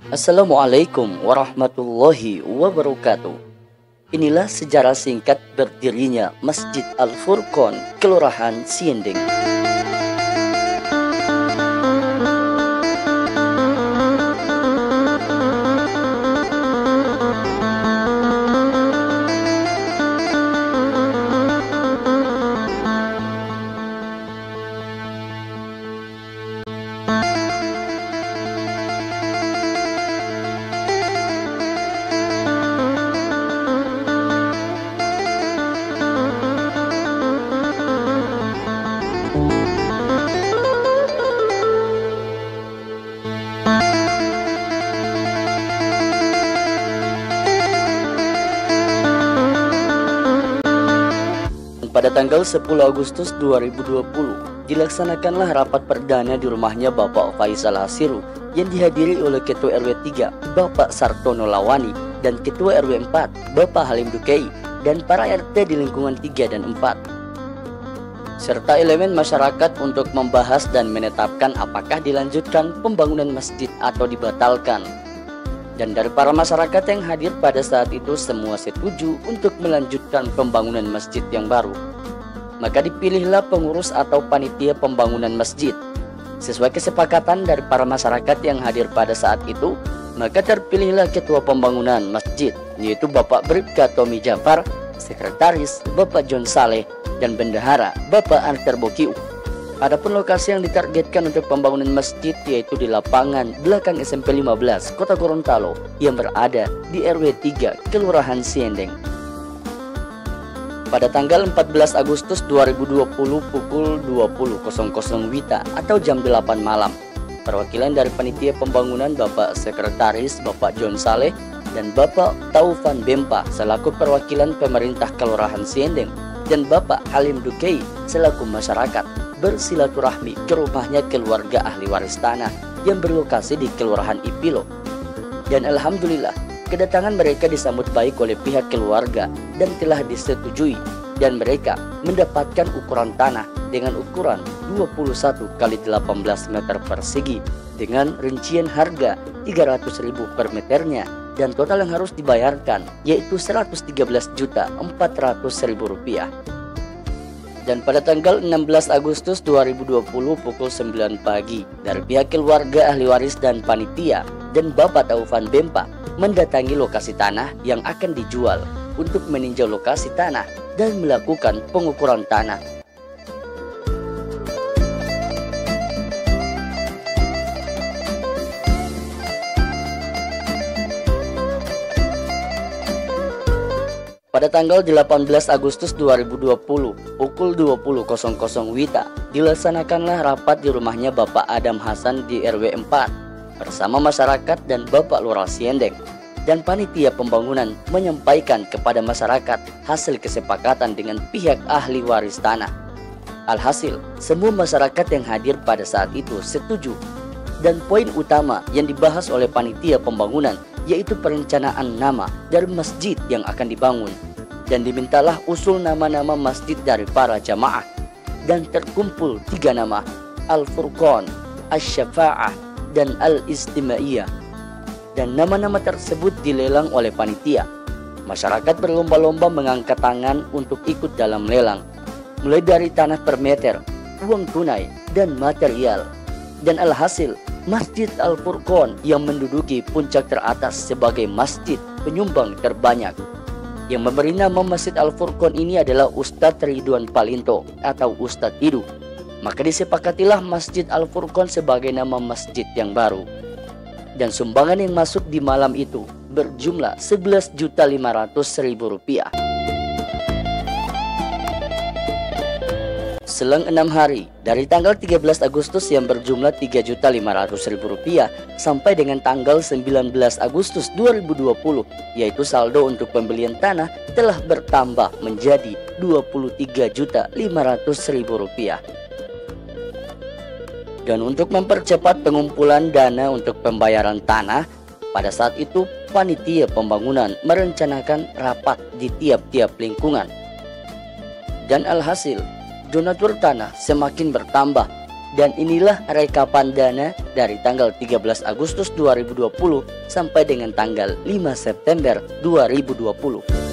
Assalamualaikum warahmatullahi wabarakatuh. Inilah sejarah singkat berdirinya Masjid Al-Furqon, Kelurahan Siending. Pada tanggal 10 Agustus 2020, dilaksanakanlah rapat perdana di rumahnya Bapak Faisal Hasiru yang dihadiri oleh Ketua RW 3 Bapak Sartono Lawani dan Ketua RW 4 Bapak Halim Dukei dan para RT di lingkungan 3 dan 4 serta elemen masyarakat untuk membahas dan menetapkan apakah dilanjutkan pembangunan masjid atau dibatalkan. Dan dari para masyarakat yang hadir pada saat itu semua setuju untuk melanjutkan pembangunan masjid yang baru. Maka dipilihlah pengurus atau panitia pembangunan masjid. Sesuai kesepakatan dari para masyarakat yang hadir pada saat itu, maka terpilihlah ketua pembangunan masjid, yaitu Bapak Bribka Tommy Jafar, sekretaris Bapak John Saleh, dan bendahara Bapak Arthur Bokiu. Adapun lokasi yang ditargetkan untuk pembangunan masjid yaitu di lapangan belakang SMP 15 Kota Gorontalo yang berada di RW 3 Kelurahan Siending. Pada tanggal 14 Agustus 2020 pukul 20.00 WITA atau jam 8 malam, perwakilan dari panitia pembangunan Bapak Sekretaris Bapak John Saleh dan Bapak Taufan Bempa selaku perwakilan pemerintah Kelurahan Siending dan Bapak Halim Dukei selaku masyarakat bersilaturahmi ke rumahnya keluarga ahli waris tanah yang berlokasi di Kelurahan Ipilo. Dan alhamdulillah, kedatangan mereka disambut baik oleh pihak keluarga dan telah disetujui, dan mereka mendapatkan ukuran tanah dengan ukuran 21 x 18 meter persegi dengan rincian harga 300.000 per meternya, dan total yang harus dibayarkan yaitu Rp113.400.000. Dan pada tanggal 16 Agustus 2020 pukul 9 pagi, dari pihak keluarga ahli waris dan panitia dan Bapak Taufan Bempa mendatangi lokasi tanah yang akan dijual untuk meninjau lokasi tanah dan melakukan pengukuran tanah. Pada tanggal 18 Agustus 2020 pukul 20.00 WITA dilaksanakanlah rapat di rumahnya Bapak Adam Hasan di RW 4 bersama masyarakat dan Bapak Lurah Siending, dan panitia pembangunan menyampaikan kepada masyarakat hasil kesepakatan dengan pihak ahli waris tanah. Alhasil, semua masyarakat yang hadir pada saat itu setuju, dan poin utama yang dibahas oleh panitia pembangunan yaitu perencanaan nama dari masjid yang akan dibangun, dan dimintalah usul nama-nama masjid dari para jamaah, dan terkumpul 3 nama, Al-Furqon, Asy-Syafa'ah, dan Al-Istimaiyah. Dan nama-nama tersebut dilelang oleh panitia. Masyarakat berlomba-lomba mengangkat tangan untuk ikut dalam lelang, mulai dari tanah per meter, uang tunai, dan material. Dan alhasil, Masjid Al-Furqon yang menduduki puncak teratas sebagai masjid penyumbang terbanyak. Yang memberi nama Masjid Al-Furqon ini adalah Ustadz Ridwan Palinto atau Ustadz Idu. Maka disepakatilah Masjid Al-Furqon sebagai nama masjid yang baru. Dan sumbangan yang masuk di malam itu berjumlah Rp11.500.000. Selang 6 hari, dari tanggal 13 Agustus yang berjumlah Rp3.500.000 sampai dengan tanggal 19 Agustus 2020, yaitu saldo untuk pembelian tanah telah bertambah menjadi Rp23.500.000. Dan untuk mempercepat pengumpulan dana untuk pembayaran tanah, pada saat itu panitia pembangunan merencanakan rapat di tiap-tiap lingkungan. Dan alhasil, donatur tanah semakin bertambah Dan inilah rekapan dana dari tanggal 13 Agustus 2020 sampai dengan tanggal 5 September 2020.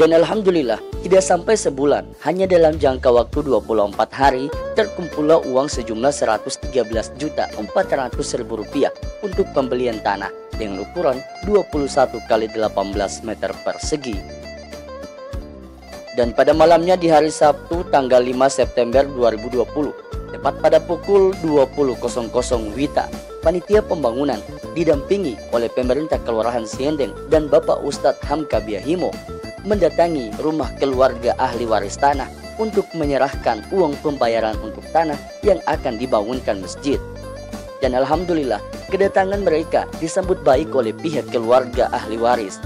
Dan alhamdulillah, tidak sampai sebulan, hanya dalam jangka waktu 24 hari, terkumpullah uang sejumlah Rp113.400.000 untuk pembelian tanah dengan ukuran 21 kali 18 meter persegi. Dan pada malamnya di hari Sabtu tanggal 5 September 2020, tepat pada pukul 20.00 WITA, panitia pembangunan didampingi oleh pemerintah Kelurahan Siendeng dan Bapak Ustadz Hamka Biahimo mendatangi rumah keluarga ahli waris tanah untuk menyerahkan uang pembayaran untuk tanah yang akan dibangunkan masjid. Dan alhamdulillah, kedatangan mereka disambut baik oleh pihak keluarga ahli waris.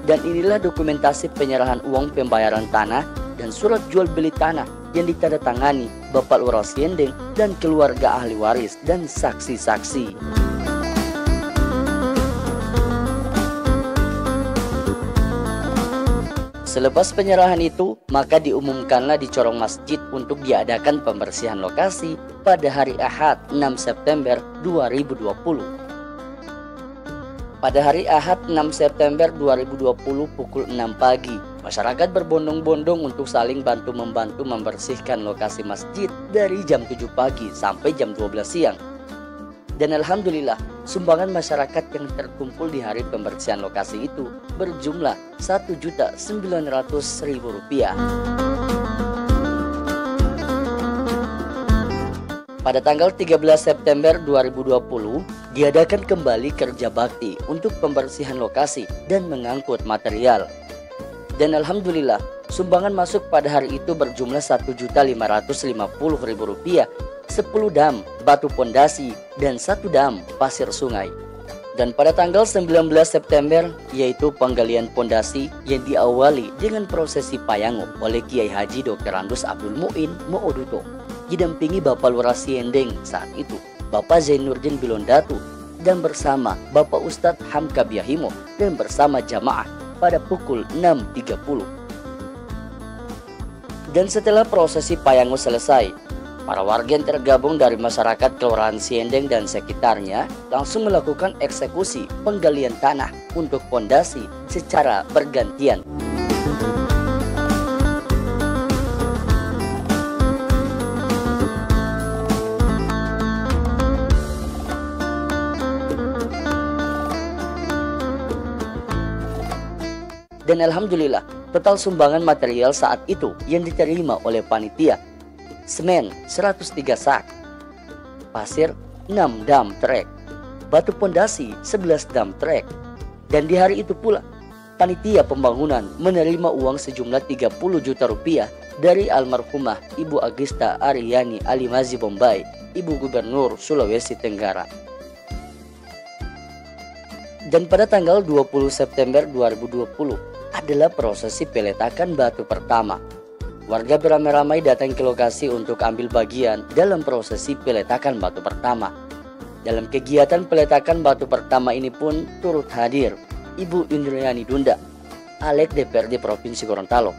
Dan inilah dokumentasi penyerahan uang pembayaran tanah dan surat jual beli tanah yang ditandatangani Bapak Lurah Siendeng dan keluarga ahli waris dan saksi-saksi. Selepas penyerahan itu, maka diumumkanlah di corong masjid untuk diadakan pembersihan lokasi pada hari Ahad 6 September 2020. Pada hari Ahad 6 September 2020 pukul 6 pagi, masyarakat berbondong-bondong untuk saling bantu-membantu membersihkan lokasi masjid dari jam 7 pagi sampai jam 12 siang. Dan alhamdulillah, sumbangan masyarakat yang terkumpul di hari pembersihan lokasi itu berjumlah Rp1.900.000. Pada tanggal 13 September 2020, diadakan kembali kerja bakti untuk pembersihan lokasi dan mengangkut material. Dan alhamdulillah, sumbangan masuk pada hari itu berjumlah Rp1.550.000, 10 dam batu pondasi dan 1 dam pasir sungai. Dan pada tanggal 19 September, yaitu penggalian pondasi yang diawali dengan prosesi payango oleh Kiai Haji Dr. Andus Abdul Muin Mooduto, didampingi Bapak Lurah Siendeng saat itu, Bapak Zainuddin Bilondatu, dan bersama Bapak Ustadz Hamka Biahimo dan bersama jamaah pada pukul 6.30. Dan setelah prosesi payango selesai, para warga yang tergabung dari masyarakat Kelurahan Siendeng dan sekitarnya langsung melakukan eksekusi penggalian tanah untuk pondasi secara bergantian. Dan alhamdulillah, total sumbangan material saat itu yang diterima oleh panitia: semen 103 sak, pasir 6 dam trek, batu pondasi 11 dam trek. Dan di hari itu pula, panitia pembangunan menerima uang sejumlah Rp30 juta dari almarhumah Ibu Agista Aryani Alimazi Bombay, Ibu Gubernur Sulawesi Tenggara. Dan pada tanggal 20 September 2020 adalah prosesi peletakan batu pertama. Warga beramai-ramai datang ke lokasi untuk ambil bagian dalam prosesi peletakan batu pertama. Dalam kegiatan peletakan batu pertama ini pun turut hadir Ibu Indriani Dunda, Alek DPRD Provinsi Gorontalo,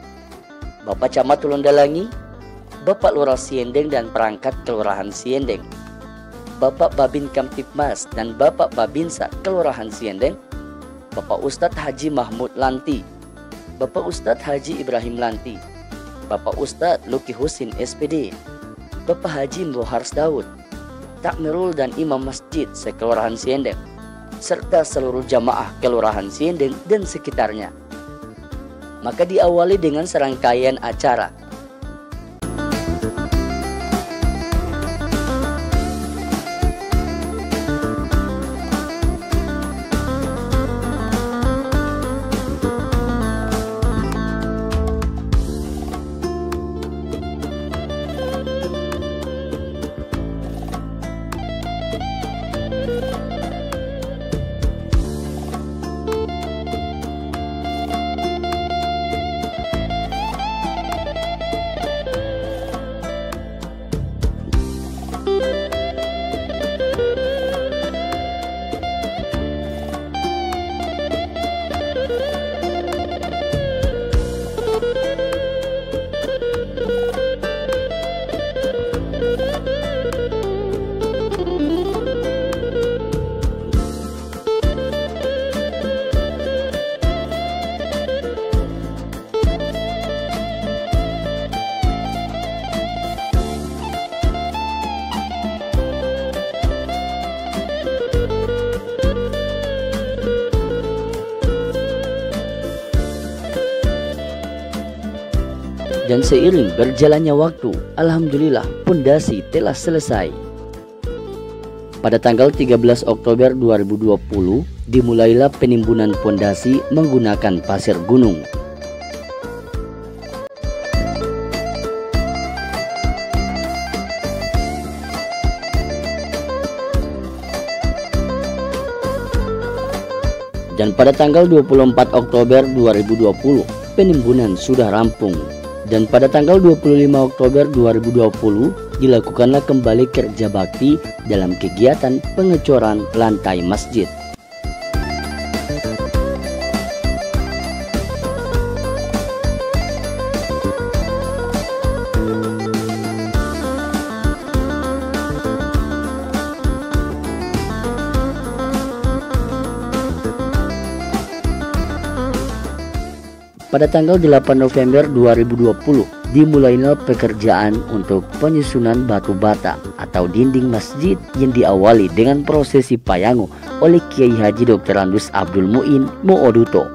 Bapak Camat Tulundalangi, Bapak Lurah Siendeng dan perangkat Kelurahan Siendeng, Bapak Babin Kamtipmas dan Bapak Babinsa Kelurahan Siendeng, Bapak Ustadz Haji Mahmud Lanti, Bapak Ustadz Haji Ibrahim Lanti, Bapak Ustadz Luki Husin SPD, Bapak Haji Mbohars Daud, Takmirul dan Imam Masjid sekelurahan Siendeng, serta seluruh jamaah Kelurahan Siendeng dan sekitarnya. Maka diawali dengan serangkaian acara. Dan seiring berjalannya waktu, alhamdulillah pondasi telah selesai. Pada tanggal 13 Oktober 2020, dimulailah penimbunan pondasi menggunakan pasir gunung. Dan pada tanggal 24 Oktober 2020, penimbunan sudah rampung. Dan pada tanggal 25 Oktober 2020 dilakukanlah kembali kerja bakti dalam kegiatan pengecoran lantai masjid. Pada tanggal 8 November 2020 dimulailah pekerjaan untuk penyusunan batu bata atau dinding masjid yang diawali dengan prosesi payangu oleh Kiai Haji Dr. Andus Abdul Muin Mooduto.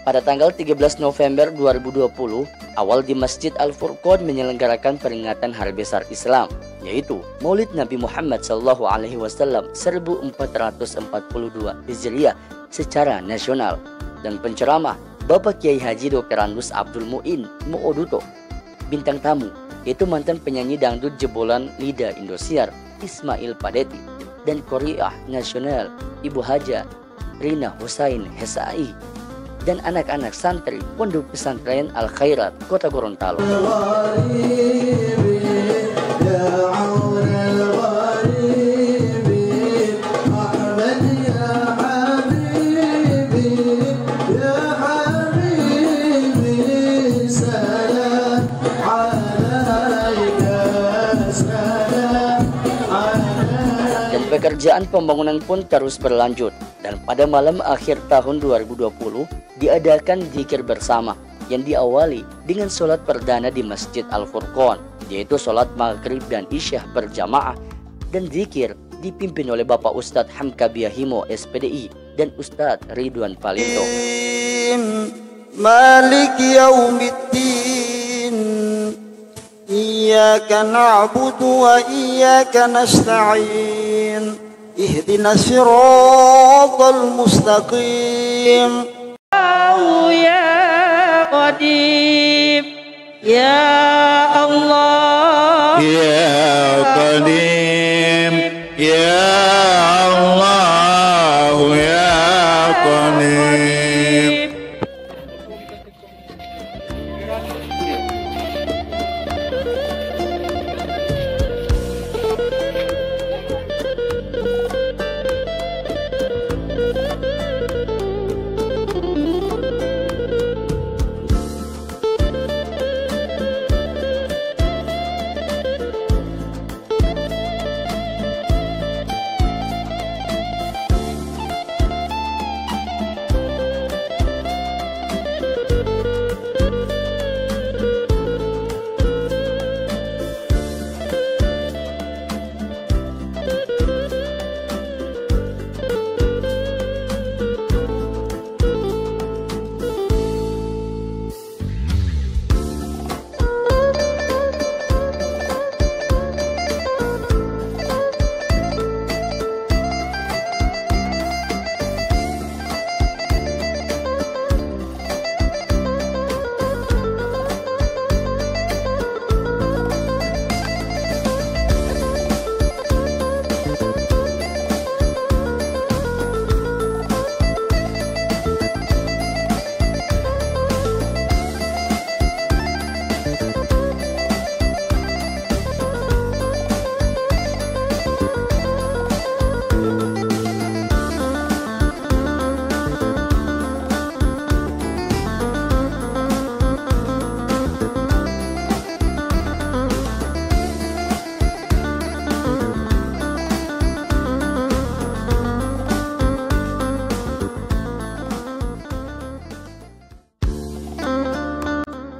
Pada tanggal 13 November 2020, awal di Masjid Al-Furqan menyelenggarakan peringatan Hari Besar Islam, yaitu Maulid Nabi Muhammad SAW 1442 Hijriah secara nasional, dan penceramah Bapak Kiai Haji Dr. Andus Abdul Muin Mooduto. Bintang tamu yaitu mantan penyanyi dangdut jebolan Lidah Indosiar Ismail Padeti dan Qoriah Nasional Ibu Haja Rina Husain Hesai, dan anak-anak santri Pondok Pesantren Al Khairat Kota Gorontalo. Pekerjaan pembangunan pun terus berlanjut, dan pada malam akhir tahun 2020 diadakan zikir bersama yang diawali dengan sholat perdana di Masjid Al-Furqan, yaitu sholat maghrib dan isyah berjamaah, dan zikir dipimpin oleh Bapak Ustadz Hamka Biahimo SPDI dan Ustadz Ridwan Palinto. Malik yaumiddin, iyyaka na'budu wa iyyaka nasta'in, ihdinas siratal mustaqim. Ya Qadim, Ya Allah, Ya Qadim, Ya Allah, Ya Qadim.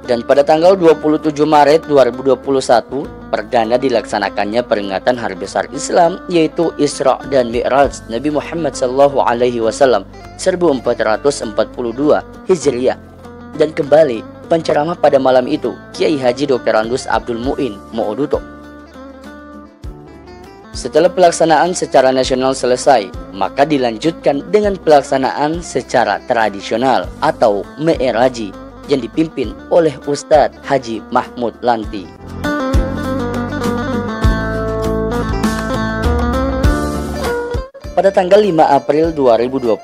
Dan pada tanggal 27 Maret 2021, perdana dilaksanakannya peringatan Hari Besar Islam, yaitu Isra dan Mi'raj Nabi Muhammad SAW 1442 Hijriah. Dan kembali penceramah pada malam itu Kiai Haji Dr. Andus Abdul Muin Mo'oduto. Setelah pelaksanaan secara nasional selesai, maka dilanjutkan dengan pelaksanaan secara tradisional atau Mi'raji yang dipimpin oleh Ustadz Haji Mahmud Lanti. Pada tanggal 5 April 2021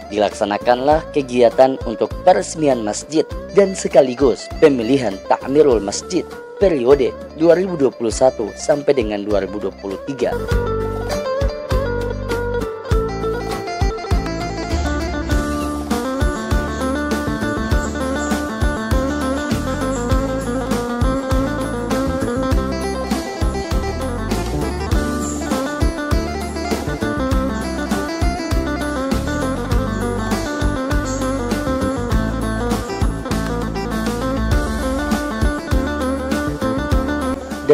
dilaksanakanlah kegiatan untuk peresmian masjid dan sekaligus pemilihan takmirul masjid periode 2021 sampai dengan 2023.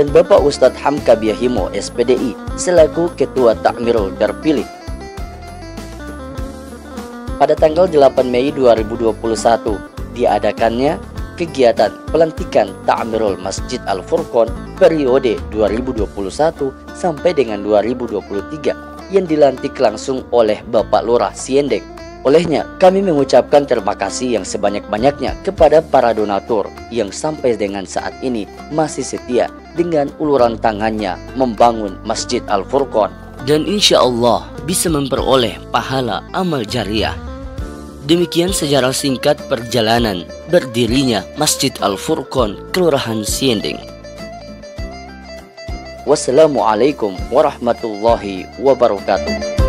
Dan Bapak Ustadz Hamka Biahimo SPDI selaku Ketua Takmirul terpilih. Pada tanggal 8 Mei 2021 diadakannya kegiatan pelantikan Takmirul Masjid Al-Furqon periode 2021 sampai dengan 2023 yang dilantik langsung oleh Bapak Lurah Siendeng. Olehnya, kami mengucapkan terima kasih yang sebanyak-banyaknya kepada para donatur yang sampai dengan saat ini masih setia dengan uluran tangannya membangun Masjid Al-Furqon. Dan insya Allah bisa memperoleh pahala amal jariah. Demikian sejarah singkat perjalanan berdirinya Masjid Al-Furqon Kelurahan Siendeng. Wassalamualaikum warahmatullahi wabarakatuh.